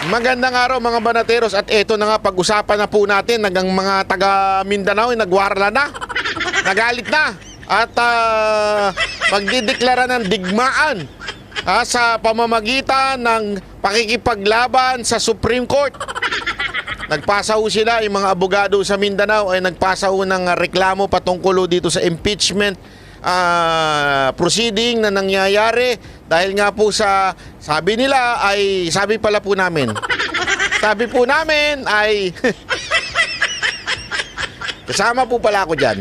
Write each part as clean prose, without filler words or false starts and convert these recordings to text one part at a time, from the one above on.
Magandang araw mga banateros at eto na nga pag-usapan na po natin hanggang mga taga Mindanao ay nagwarla na, nagalit na at magdideklara ng digmaan sa pamamagitan ng pakikipaglaban sa Supreme Court. Nagpasa ho sila, yung mga abogado sa Mindanao ay nagpasa ho ng reklamo patungkol dito sa impeachment proceeding na nangyayari dahil nga po sa sabi nila ay sabi po namin ay kasama po pala ako dyan.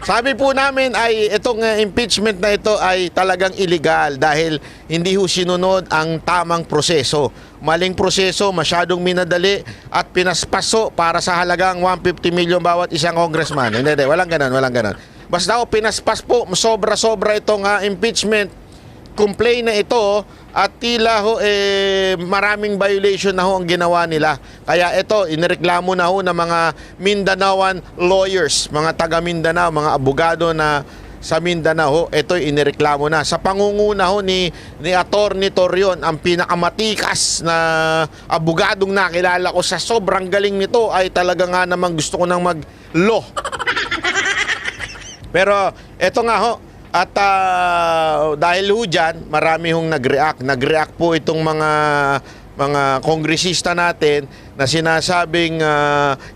Sabi po namin ay itong impeachment na ito ay talagang illegal dahil hindi ho sinunod ang tamang proseso. Maling proseso, masyadong minadali at pinaspaso para sa halagang 150 million bawat isang congressman. Hindi, walang ganon. Basta ho, pinaspas po, sobra-sobra itong impeachment complaint na ito at tila ho maraming violation na ho ang ginawa nila. Kaya ito, inireklamo na ho ng mga Mindanaon lawyers, mga taga Mindanao, mga abogado na sa Mindanao, ito inireklamo na. Sa pangunguna ho ni Atty. Torion, ang pinakamatikas na abogadong nakilala ko sa sobrang galing nito ay talaga nga namang gusto ko nang mag-law. Pero eto nga ho, at dahil ho dyan, marami hong nag-react po itong mga kongresista natin na sinasabing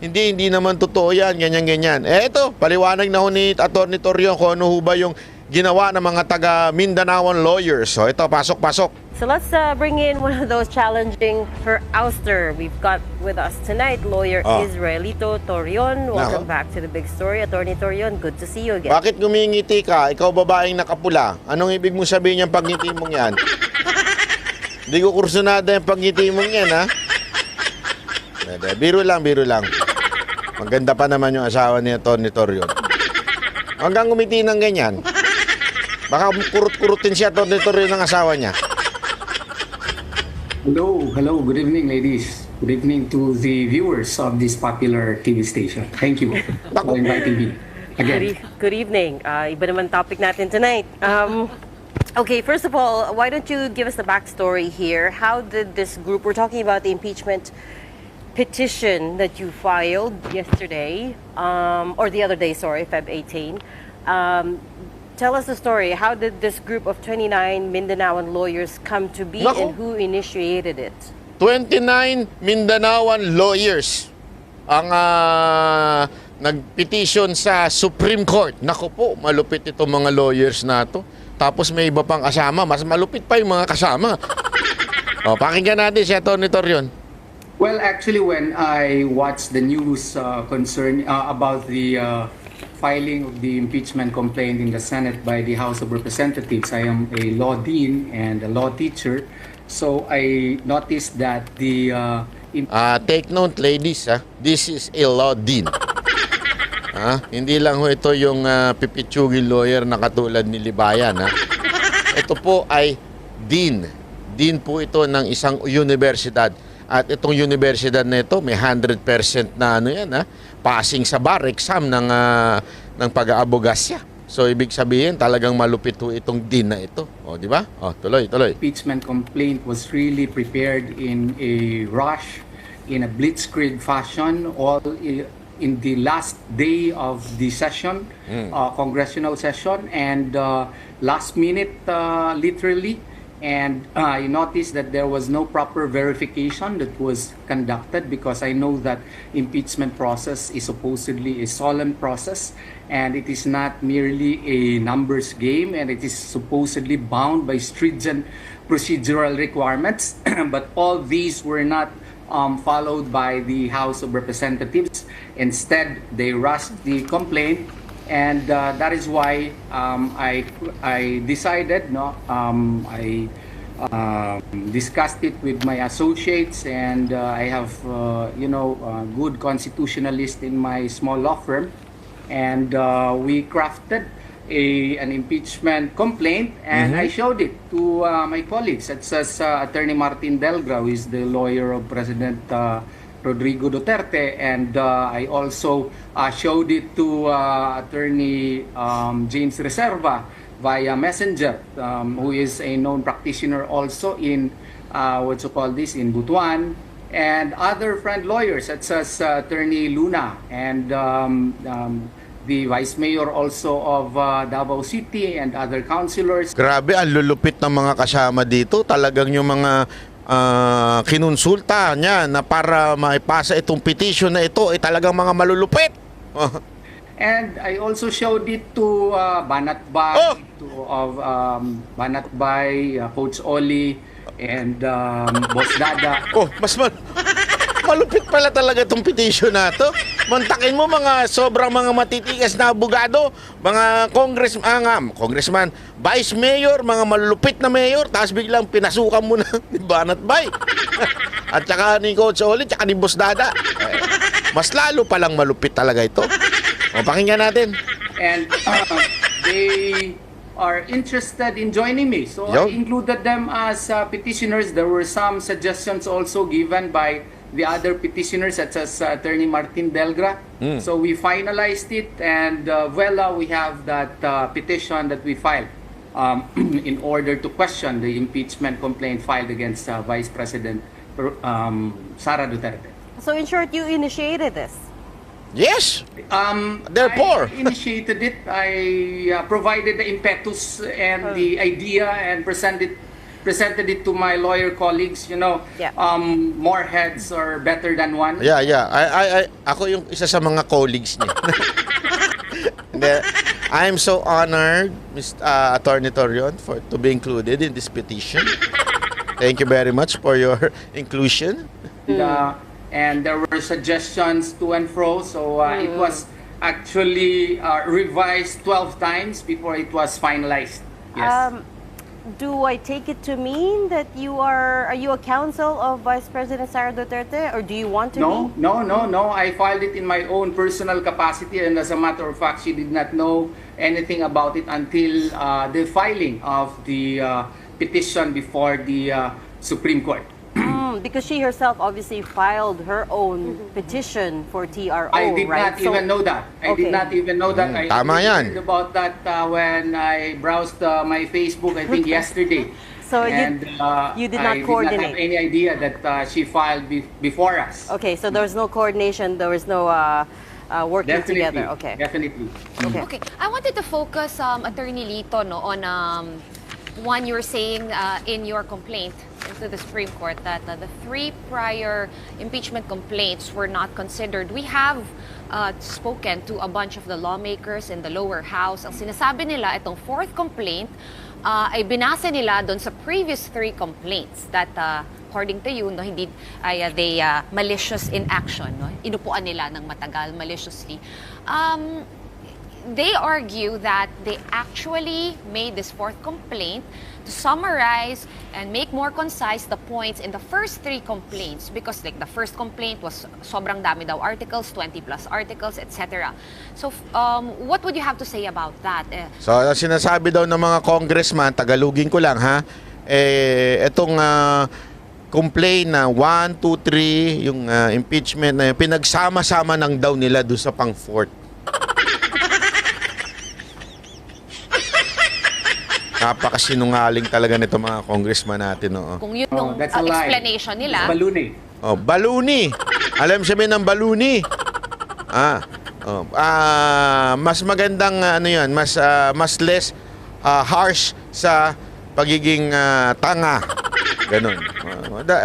hindi naman totoo yan, ganyan. Eto, paliwanag na ho ni Atty. Torion kung ano ho ba yung ginawa ng mga taga Mindanaon lawyers. So ito, pasok. So let's bring in one of those challenging for ouster. We've got with us tonight lawyer Israelito Torion. Welcome back to the big story. Atty. Torion, good to see you again. Bakit ngumingiti ka? Ikaw babaeng nakapula. Anong ibig mo sabihin yung pagngiti mong yan? Hindi ko kursunada yung pagngiti mong yan, ha? Biro lang. Maganda pa naman yung asawa ni Atty. Torion. Hanggang ngumiti ng ganyan. Baka kurut-kurutin siya Atty. Torion ng asawa niya. Hello. Good evening, ladies. Good evening to the viewers of this popular TV station. Thank you for inviting me again. Good evening. Iba naman topic natin tonight. Okay, first of all, why don't you give us the backstory here? How did this group, we're talking about the impeachment petition that you filed yesterday, or the other day, sorry, Feb 18. Tell us the story. How did this group of 29 Mindanaoan lawyers come to be and who initiated it? 29 Mindanaoan lawyers ang nagpetition sa Supreme Court. Naku po, malupit itong mga lawyers na to. Tapos may iba pang kasama. Mas malupit pa yung mga kasama. Pakinggan natin si Atty. Torion. Well, actually, when I watched the news about the filing of the impeachment complaint in the Senate by the House of Representatives, I am a law dean and a law teacher. So I noticed that the take note, ladies, this is a law dean. Hindi lang ho ito yung pipitsugil lawyer na katulad ni Libayan. Ito po ay dean. Dean po ito ng isang universidad. At itong universidad na ito may 100% na passing sa bar exam ng pag-aabogasya. So ibig sabihin talagang malupit po itong dean na ito. Di ba? Tuloy. Impeachment complaint was really prepared in a rush, in a blitzkrieg fashion, all in the last day of the session, congressional session, and last minute literally. And I noticed that there was no proper verification that was conducted, because I know that impeachment process is supposedly a solemn process, and it is not merely a numbers game, and it is supposedly bound by stringent procedural requirements. But all these were not followed by the House of Representatives. Instead, they rushed the complaint. And that is why I decided, I discussed it with my associates, and I have, good constitutionalist in my small law firm, and we crafted an impeachment complaint, and I showed it to my colleagues, such as Attorney Martin Delgra, who is the lawyer of President Rodrigo Duterte, and I also showed it to Attorney James Reserva via Messenger, who is a known practitioner also in in Butuan, and other friend lawyers such as Attorney Luna and the Vice Mayor also of Davao City and other councilors. Grabe, ang lulupit ng mga kasama dito. Talagang yung mga kinonsulta niya na para maipasa itong petition na ito ay talagang mga malulupit. And I also showed it to Banatbay, Banatbay, Coach Oli, and Boss Dada. Malupit pala talaga itong petition na to. Mantakin mo mga sobrang mga matitigas na abogado, mga congressman, vice mayor, mga malulupit na mayor, tapos biglang pinasukan mo na ni Banatbay. At saka ni Coach Oli, saka ni Boss Dada. Mas lalo palang malupit talaga ito. O, pakinggan natin. And they are interested in joining me. So I included them as petitioners. There were some suggestions also given by the other petitioners such as Attorney Martin Delgra. So we finalized it, and we have that petition that we filed in order to question the impeachment complaint filed against Vice President Sara Duterte. So in short, you initiated this? Yes. Therefore, I initiated it. I provided the impetus and the idea and presented it to my lawyer colleagues. More heads are better than one. Yeah. Ako yung isa sa mga colleagues niya. I'm so honored, Mr. Attorney Torion, to be included in this petition. Thank you very much for your inclusion. And there were suggestions to and fro, so it was actually revised 12 times before it was finalized. Yes. Do I take it to mean that are you a counsel of Vice President Sara Duterte, or do you want to be? No. I filed it in my own personal capacity, and as a matter of fact, she did not know anything about it until the filing of the petition before the Supreme Court. Because she herself obviously filed her own petition for TRO, I did right? not even know that. I did not even know that. I Tama yan. heard about that when I browsed my Facebook, I think yesterday. So you did not coordinate? I did not have any idea that she filed before us. Okay, so there was no coordination, there was no working together. Okay. Definitely. Okay, I wanted to focus, Attorney Lito, on one you were saying in your complaint to the Supreme Court that the 3 prior impeachment complaints were not considered. We have spoken to a bunch of the lawmakers in the lower house. Ang sinasabi nila, itong 4th complaint ay binasa nila doon sa previous 3 complaints that according to you, they malicious in action. No? Inupuan nila ng matagal, maliciously. They argue that they actually made this 4th complaint to summarize and make more concise the points in the first 3 complaints, because like the first complaint was sobrang dami daw articles, 20 plus articles, etc. So what would you have to say about that? So sinasabi daw ng mga congressman, tagalugin ko lang ha, itong complaint na 1, 2, 3, yung impeachment na yun, pinagsama-sama ng daw nila doon sa pang 4th. Napakasinungaling talaga nito mga congressman natin. Kung yun yung explanation nila. Baluni. Baluni. Alam sabihin ng baluni. Mas magandang mas less harsh sa pagiging tanga. Ganun.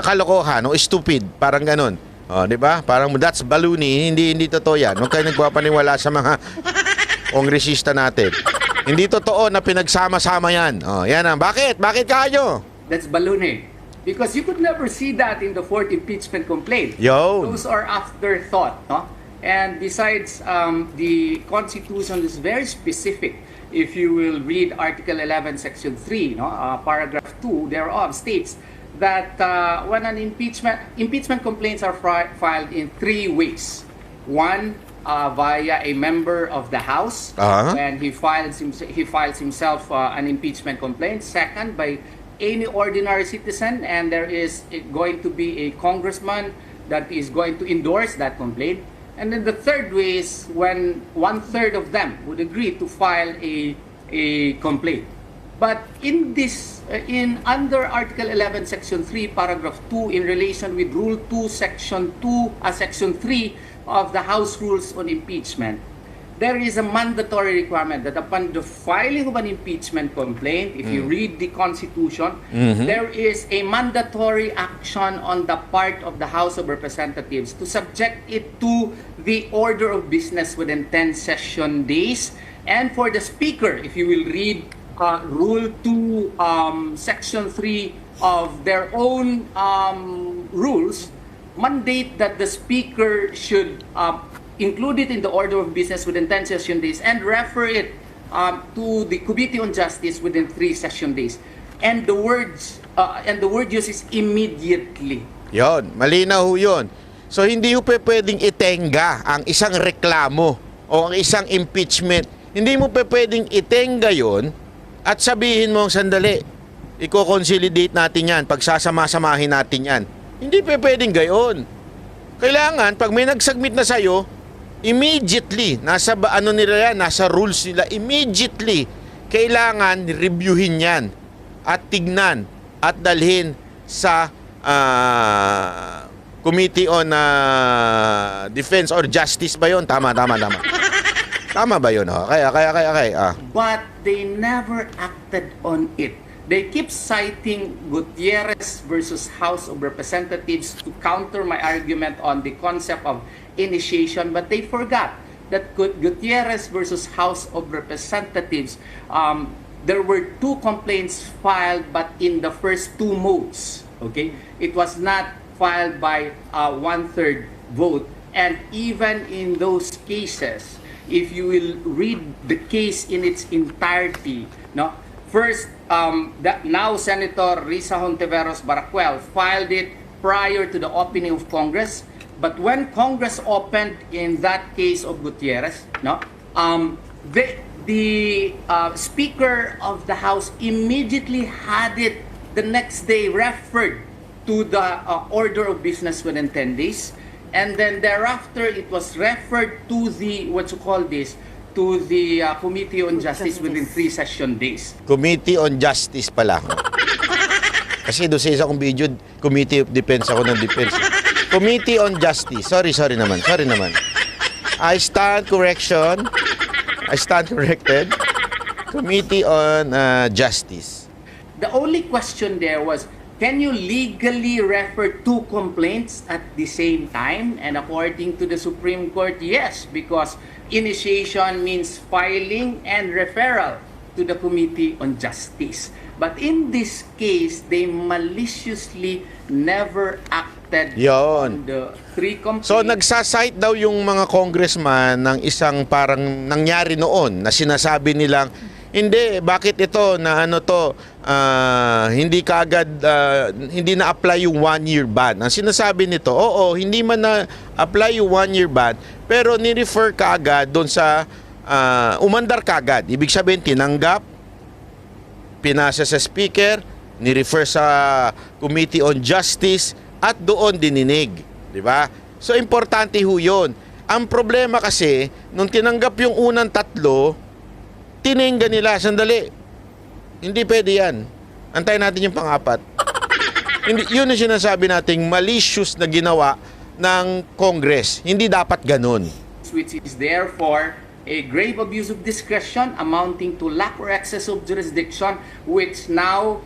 Kalokohan o stupid, parang ganun. Di ba? Parang that's baluni, hindi totoo yan. Huwag kayo nagpapaniwala sa mga kongresista natin. Hindi totoo na pinagsama-sama yan. Yan ang. Bakit? Bakit kayo? That's baloney. Because you could never see that in the 4th impeachment complaint. Those are afterthought. No? And besides, the Constitution is very specific. If you will read Article 11, Section 3, Paragraph 2 thereof states that when an impeachment complaints are filed in 3 ways. 1, via a member of the House when he files himself an impeachment complaint. Second, by any ordinary citizen, and there is going to be a congressman that is going to endorse that complaint. And then the third way is when 1/3 of them would agree to file a complaint. But in this, in under Article 11, Section 3, Paragraph 2, in relation with Rule 2, Section 3 of the House Rules on Impeachment, there is a mandatory requirement that upon the filing of an impeachment complaint, if you read the Constitution, there is a mandatory action on the part of the House of Representatives to subject it to the order of business within 10 session days. And for the Speaker, if you will read Rule 2, Section 3 of their own rules, mandate that the Speaker should include it in the order of business within 10 session days and refer it to the Committee on Justice within 3 session days. And the word used is immediately. Yon, malinaw ho yun. So hindi ho pwedeng itenga ang isang reklamo o ang isang impeachment. Hindi mo pwedeng itenga yon at sabihin mo, sandali, i-consolidate natin yan, pagsasama-samahin natin yan. Hindi pwedeng gayon. Kailangan, pag may nag-submit na sa'yo, immediately, nasa nila yan, nasa rules nila, immediately, kailangan reviewin yan at tignan at dalhin sa Committee on Defense or Justice ba yun? Tama. Tama ba yun? Oh? Kaya. But they never acted on it. They keep citing Gutierrez versus House of Representatives to counter my argument on the concept of initiation, but they forgot that Gutierrez versus House of Representatives, there were 2 complaints filed, but in the first 2 modes. Okay, it was not filed by 1/3 vote, and even in those cases, if you will read the case in its entirety, no. First, now Senator Risa Hontiveros Baracuel filed it prior to the opening of Congress. But when Congress opened in that case of Gutierrez, no, the Speaker of the House immediately had it the next day referred to the order of business within 10 days. And then thereafter, it was referred to the, to the Committee on Justice within 3 session days. Committee on Justice pala. Kasi doon sa isa kong video, Committee of Defense ako ng Defense. Committee on Justice. Sorry naman. I stand corrected. Committee on Justice. The only question there was, can you legally refer 2 complaints at the same time? And according to the Supreme Court, yes, because initiation means filing and referral to the Committee on Justice. But in this case, they maliciously never acted on the 3 complaints. So nagsasite daw yung mga congressman ng isang parang nangyari noon na sinasabi nilang, hindi, bakit ito na hindi kaagad, hindi na-apply yung 1-year ban. Ang sinasabi nito, oo, hindi man na-apply yung 1-year ban, pero ni-refer kaagad doon sa, umandar kaagad. Ibig sabihin, tinanggap, pinasa sa Speaker, ni-refer sa Committee on Justice, at doon dininig. Diba? So, importante ho yun. Ang problema kasi, nung tinanggap yung unang 3, tiningga nila, sandali. Hindi pwede yan. Antayin natin yung pang-4. Yun ang sinasabi nating malicious na ginawa ng Congress. Hindi dapat ganun. Which is therefore a grave abuse of discretion amounting to lack or excess of jurisdiction, which now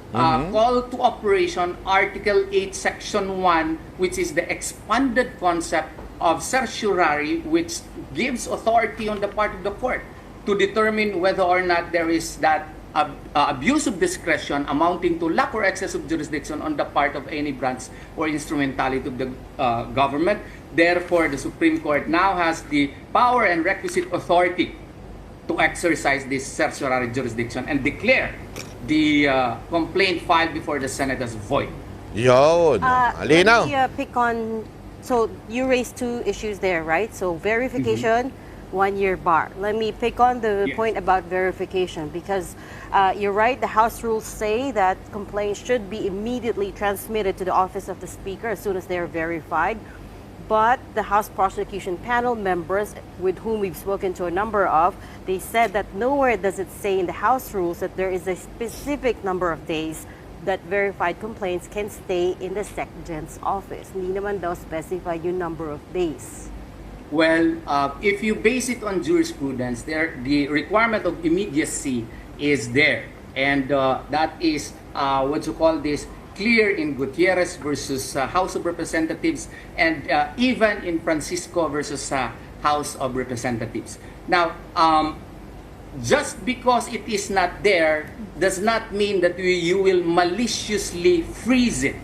call to operation Article 8, Section 1, which is the expanded concept of certiorari, which gives authority on the part of the court to determine whether or not there is that abuse of discretion amounting to lack or excess of jurisdiction on the part of any branch or instrumentality of the government. Therefore, the Supreme Court now has the power and requisite authority to exercise this certiorari jurisdiction and declare the complaint filed before the Senate as void. Yun. Alinaw. Let me pick on, so you raised 2 issues there, right? So verification, 1-year bar. Let me pick on the point about verification, because you're right, the House rules say that complaints should be immediately transmitted to the office of the Speaker as soon as they're verified. But the House Prosecution Panel members, with whom we've spoken to a number of, they said that nowhere does it say in the House rules that there is a specific number of days that verified complaints can stay in the SecGen's office. Hindi naman daw specify yung number of days. Well, if you base it on jurisprudence, the requirement of immediacy is there. And that is, what you call this, clear in Gutierrez versus House of Representatives, and even in Francisco versus House of Representatives. Now, just because it is not there does not mean that you will maliciously freeze it,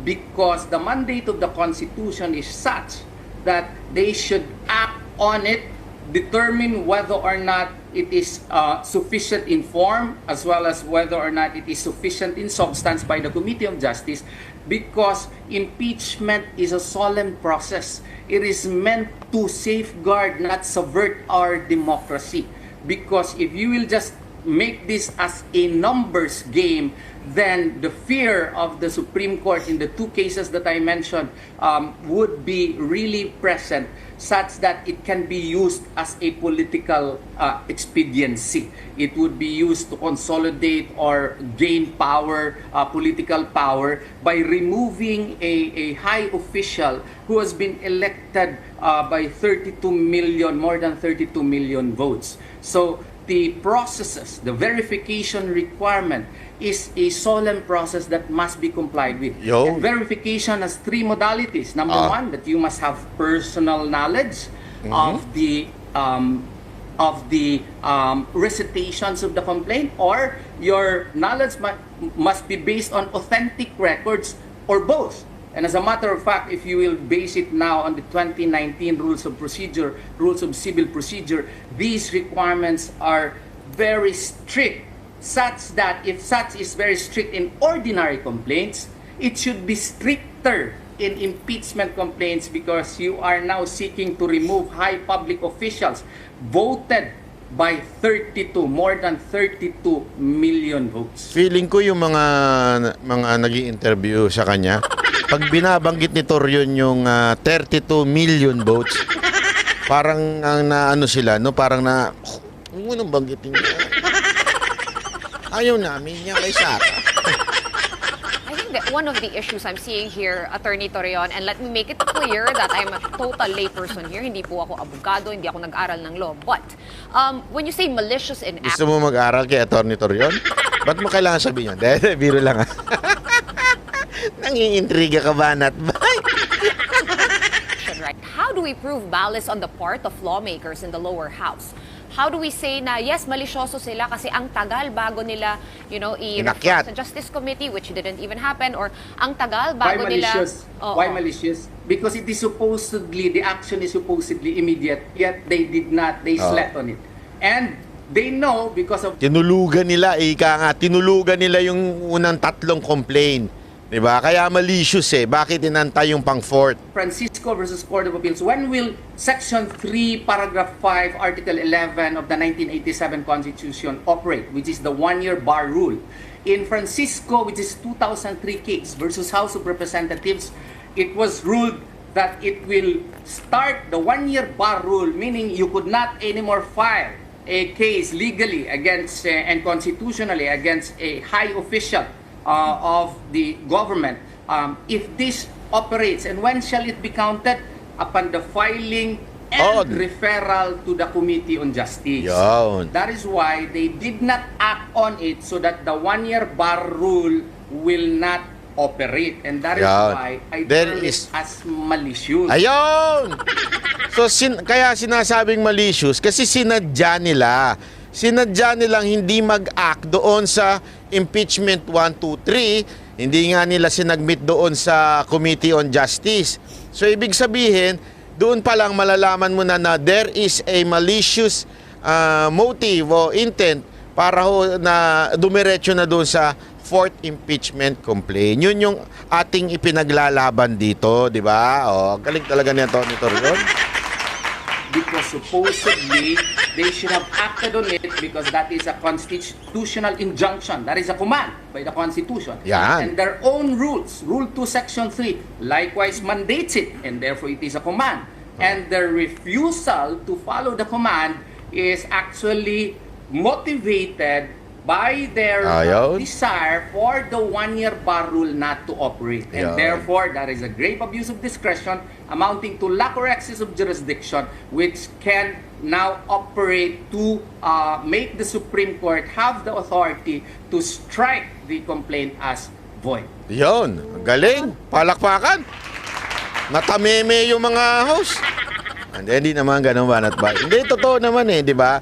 because the mandate of the Constitution is such that they should act on it, determine whether or not it is sufficient in form, as well as whether or not it is sufficient in substance by the Committee of Justice, because impeachment is a solemn process. It is meant to safeguard, not subvert our democracy. Because if you will just make this as a numbers game, then the fear of the Supreme Court in the two cases that I mentioned would be really present, such that it can be used as a political expediency. It would be used to consolidate or gain power, political power, by removing a high official who has been elected by 32 million, more than 32 million votes. So the processes, the verification requirement is a solemn process that must be complied with. And verification has three modalities. Number one, that you must have personal knowledge of the recitations of the complaint, or your knowledge must be based on authentic records, or both. And as a matter of fact, if you will base it now on the 2019 Rules of Procedure, Rules of Civil Procedure, these requirements are very strict, such that if such is very strict in ordinary complaints, it should be stricter in impeachment complaints, because you are now seeking to remove high public officials voted by 32, more than 32 million votes. Feeling ko yung mga nag-i-interview sa kanya, pag binabanggit ni Torion yung 32 million votes, parang na ano sila, no? Parang na, unang banggitin niya. Ayaw namin niya kay Sara. I think that one of the issues I'm seeing here, Attorney Torion, and let me make it clear that I'm a total layperson here. Hindi po ako abogado, hindi ako nag-aral ng law. But when you say malicious in act... Gusto mo mag-aral kay Attorney Torion? Ba't mo kailangan sabihin yun? Dahil, biro lang ha. Nangiintriga ka ba, Nat? Right. How do we prove malice on the part of lawmakers in the lower house? How do we say na yes, malisyoso sila kasi ang tagal bago nila, i-refer sa Justice Committee, which didn't even happen, or ang tagal bago nila... Why malicious? Because it is supposedly, the action is supposedly immediate, yet they did not, they slept on it. And they know because of... Tinulugan nila, tinulugan nila yung unang tatlong complaint. Diba? Kaya malicious Bakit inantay yung pang-fourth? Francisco versus Court of Appeals, when will Section 3, Paragraph 5, Article 11 of the 1987 Constitution operate, which is the one-year bar rule? In Francisco, which is 2003 case versus House of Representatives, it was ruled that it will start the one-year bar rule, meaning you could not anymore file a case legally against and constitutionally against a high official of the government if this operates. And when shall it be counted? Upon the filing and referral to the Committee on Justice. That is why they did not act on it, so that the one-year bar rule will not operate. And that is why I term it as malicious. Ayun! So kaya sinasabing malicious kasi sinadya nila. Sinadya nilang hindi mag-act doon sa impeachment 1, 2, 3. Hindi nga nila sinagmit doon sa Committee on Justice. So ibig sabihin, doon pa lang malalaman mo na there is a malicious motive o intent para na dumiretso na doon sa fourth impeachment complaint. Yun yung ating ipinaglalaban dito, di ba? Galing talaga ni Atty. Torion. because supposedly they should have acted on it because that is a constitutional injunction. That is a command by the Constitution. Yan. And their own rules, Rule 2, Section 3, likewise mandates it, and therefore it is a command. And their refusal to follow the command is actually motivated by their Ayaw. desire for the one-year bar rule not to operate. And Ayaw. therefore, that is a grave abuse of discretion amounting to lack or excess of jurisdiction, which can now operate to make the Supreme Court have the authority to strike the complaint as void. Yun, galing. Palakpakan. Natameme yung mga host. Hindi naman ganun banat ba? Hindi, totoo naman di ba?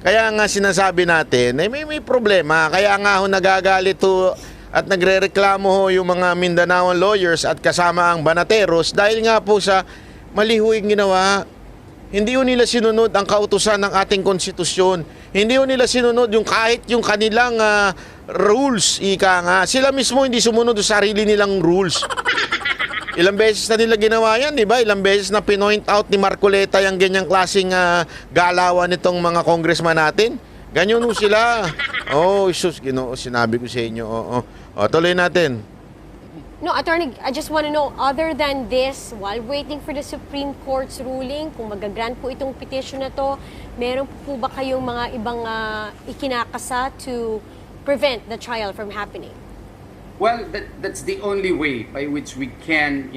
Kaya nga sinasabi natin, may problema. Kaya nga ho nagagalit ho at nagrereklamo ho yung mga Mindanaon lawyers at kasama ang banateros dahil nga po sa mali ho yung ginawa. Hindi ho nila sinunod ang kautusan ng ating konstitusyon. Hindi ho nila sinunod yung kahit yung kanilang rules. Ika nga, sila mismo hindi sumunod sa sarili nilang rules. Ilang beses na nila ginawa yan, di ba? Ilang beses na pinoint out ni Marcoleta yung ganyang klaseng galawan nitong mga congressman natin. Ganyan ho sila. Oh, Isus, Ginoo, sinabi ko sa inyo. Tuloy natin. No, Attorney, I just want to know, other than this, while waiting for the Supreme Court's ruling, kung magagrant po itong petition na to, meron po ba kayong mga ibang ikinakasa to prevent the trial from happening? Well, that's the only way by which we can,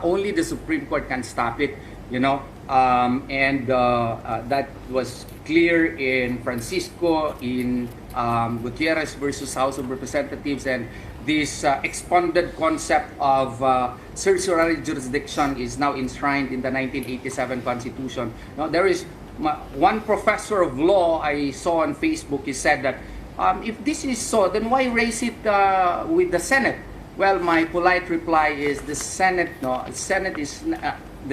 only the Supreme Court can stop it, and that was clear in Francisco, in Gutierrez versus House of Representatives, and this expanded concept of certiorari jurisdiction is now enshrined in the 1987 Constitution. Now, there is one professor of law I saw on Facebook, he said that if this is so, then why raise it with the Senate? Well, my polite reply is the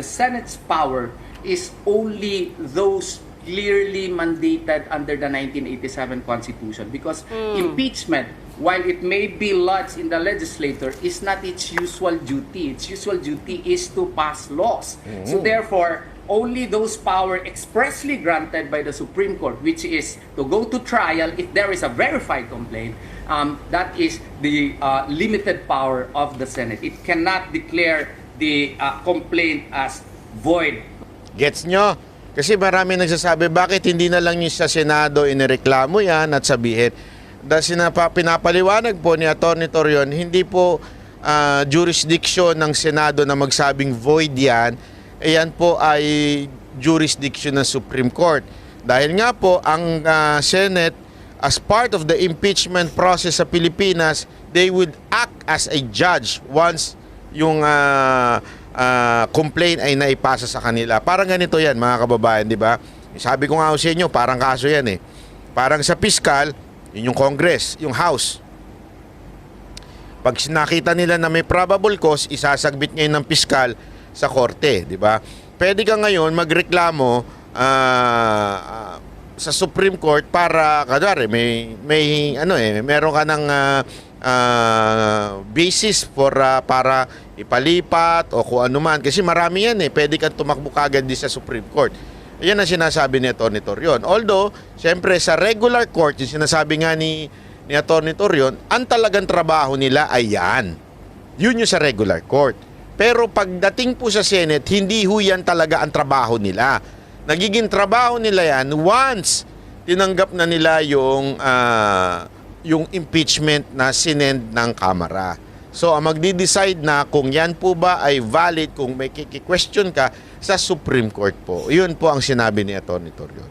Senate's power is only those clearly mandated under the 1987 Constitution, because impeachment, while it may be lodged in the legislature, is not its usual duty. Its usual duty is to pass laws. So therefore, only those power expressly granted by the Supreme Court, which is to go to trial if there is a verified complaint, that is the limited power of the Senate. It cannot declare the complaint as void. Gets nyo? Kasi marami nagsasabi, bakit hindi na lang yung sa Senado inireklamo yan at sabihin, dahil pinapaliwanag po ni Atty. Torion, hindi po jurisdiction ng Senado na magsabing void yan. Ayan po ay jurisdiction ng Supreme Court. Dahil nga po, ang Senate, as part of the impeachment process sa Pilipinas, they would act as a judge once yung complaint ay naipasa sa kanila. Parang ganito yan, mga kababayan, di ba? Sabi ko nga sa inyo, parang kaso yan eh. Parang sa piskal, yun yung Congress, yung House. Pag nakita nila na may probable cause, isasagbit ngayon ng piskal sa korte, di ba? Pwede ka ngayon magreklamo sa Supreme Court para kadari meron ka ng basis for para ipalipat o kung ano man, kasi marami yan pwede kang tumakbo kagad din sa Supreme Court. Yan ang sinasabi ni Atty. Torion. Although, siyempre sa regular court, yung sinasabi nga ni Atty. Torion, ang talagang trabaho nila ay yan. Yun yung sa regular court. Pero pagdating po sa Senate, hindi ho yan talaga ang trabaho nila. Nagiging trabaho nila yan once tinanggap na nila yung impeachment na sinend ng Kamara. So, ang magdi-decide na kung yan po ba ay valid, kung may kiki-question ka sa Supreme Court po. Yun po ang sinabi ni Atty. Torion.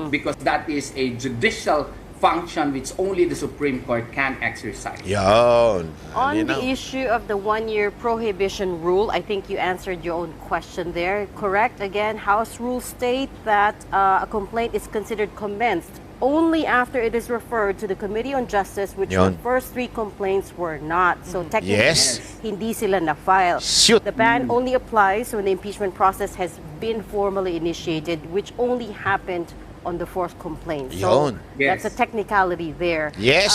Because that is a judicial function which only the Supreme Court can exercise. Yan. On the issue of the one-year prohibition rule, I think you answered your own question there. Correct? Again, House rules state that a complaint is considered commenced only after it is referred to the Committee on Justice, which the first three complaints were not. So technically, hindi sila na-file. Shoot. The ban only applies when the impeachment process has been formally initiated, which only happened on the fourth complaint. So that's a technicality there. Yes.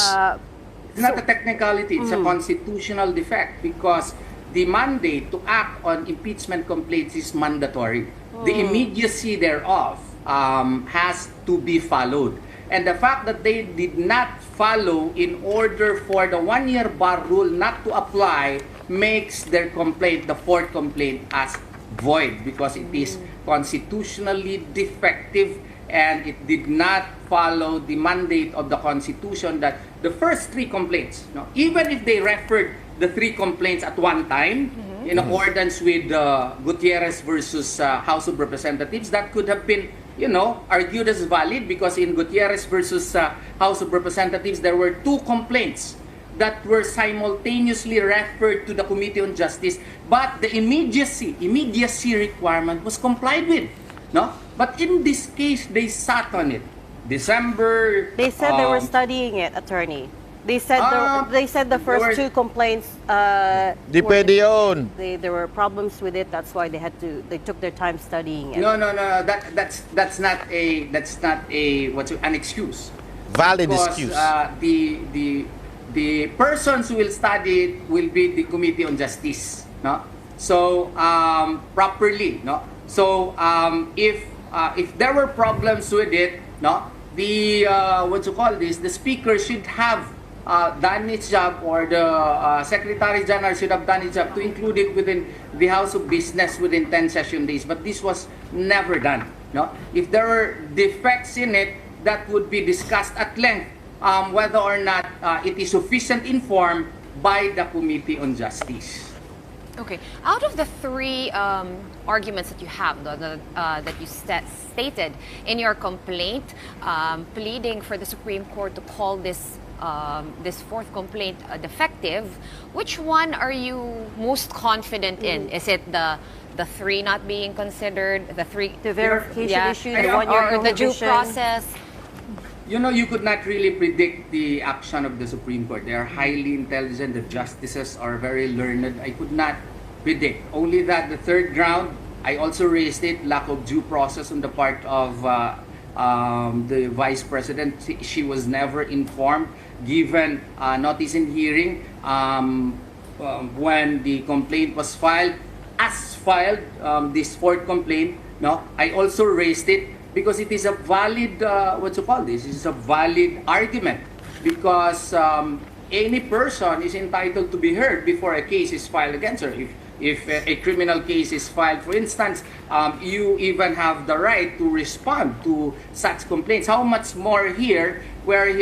It's not a technicality, it's a constitutional defect, because the mandate to act on impeachment complaints is mandatory. The immediacy thereof has to be followed. And the fact that they did not follow in order for the one-year bar rule not to apply makes their complaint, the fourth complaint, as void because it is constitutionally defective and it did not follow the mandate of the Constitution that the first three complaints, even if they referred the three complaints at one time, in accordance with Gutierrez versus House of Representatives, that could have been, argued as valid because in Gutierrez versus House of Representatives, there were two complaints that were simultaneously referred to the Committee on Justice, but the immediacy requirement was complied with. No? But in this case, they sat on it. December... They said they were studying it, attorney. They said the first two complaints. Depende yun. There were problems with it. That's why they took their time studying it. No. That's not an excuse. Valid Because, excuse. the persons who will study it will be the Committee on Justice. No, so properly. No, so if there were problems with it, no, the the speaker should have done its job, or the Secretary General should have done its job to include it within the House of Business within 10 session days. But this was never done. No, if there were defects in it, that would be discussed at length, whether or not it is sufficient informed by the Committee on Justice. Okay. Out of the three arguments that you have, that you stated in your complaint, pleading for the Supreme Court to call this fourth complaint defective, which one are you most confident in? Is it the three not being considered, the verification issue, the or the due prohibition? process? You could not really predict the action of the Supreme Court. They are highly intelligent. The justices are very learned. I could not predict. Only that the third ground, I also raised it, lack of due process on the part of the Vice President. She was never informed, given notice in hearing when the complaint was filed. As filed, this fourth complaint, I also raised it because it is a valid, This is a valid argument because any person is entitled to be heard before a case is filed against her. If a criminal case is filed, for instance, you even have the right to respond to such complaints. How much more here, where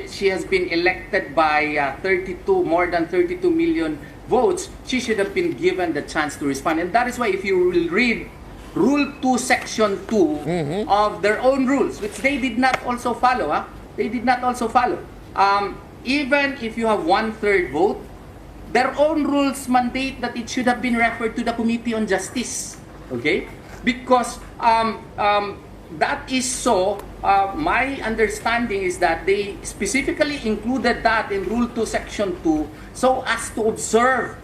she has been elected by more than 32 million votes, she should have been given the chance to respond. And that is why if you will read Rule 2, Section 2 of their own rules, which they did not also follow. They did not also follow. Even if you have 1/3 vote, their own rules mandate that it should have been referred to the Committee on Justice. Okay? Because that is so, my understanding is that they specifically included that in Rule 2, Section 2 so as to observe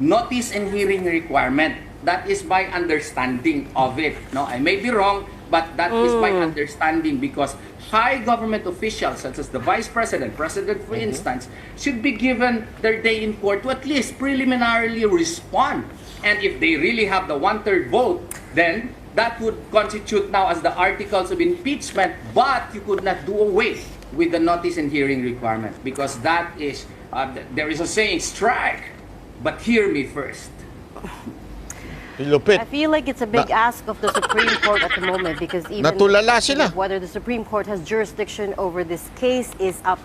notice and hearing requirement. That is my understanding of it. No, I may be wrong, but that is my understanding because high government officials, such as the Vice President, President for instance, should be given their day in court to at least preliminarily respond. And if they really have the 1/3 vote, then that would constitute now as the articles of impeachment, but you could not do away with the notice and hearing requirement because that is, there is a saying, strike, but hear me first. Lupit. I feel like it's a big ask of the Supreme Court at the moment because even Natulala sila. whether the Supreme Court has jurisdiction over this case is up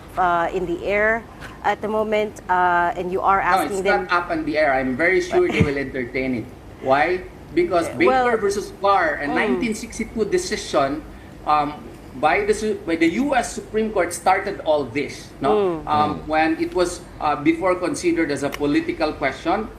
in the air at the moment, and you are asking them. No, it's not up in the air. I'm very sure they will entertain it. Why? Because Baker versus Barr, a 1962 decision by the U.S. Supreme Court started all this. No, when it was before considered as a political question.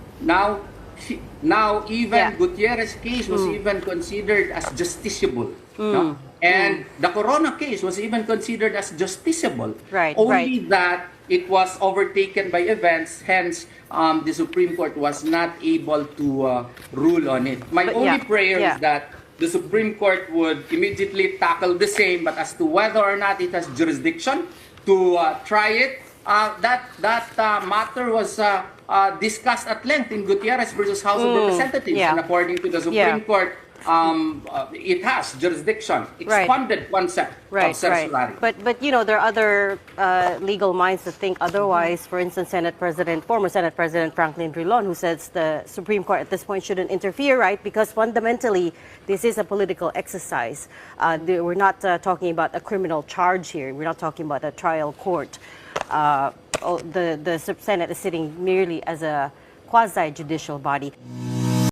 Now even Gutierrez case was even considered as justiciable. No? And the Corona case was even considered as justiciable. Only that it was overtaken by events, hence the Supreme Court was not able to rule on it. My only prayer is that the Supreme Court would immediately tackle the same, but as to whether or not it has jurisdiction to try it, that matter was discussed at length in Gutierrez versus House of Representatives, yeah. and according to the Supreme Court, it has jurisdiction, expanded concept of certiorari. But you know, there are other legal minds that think otherwise. For instance, former Senate President Franklin Drilon, who says the Supreme Court at this point shouldn't interfere, right? Because fundamentally, this is a political exercise. We're not talking about a criminal charge here. We're not talking about a trial court. The Senate is sitting merely as a quasi-judicial body.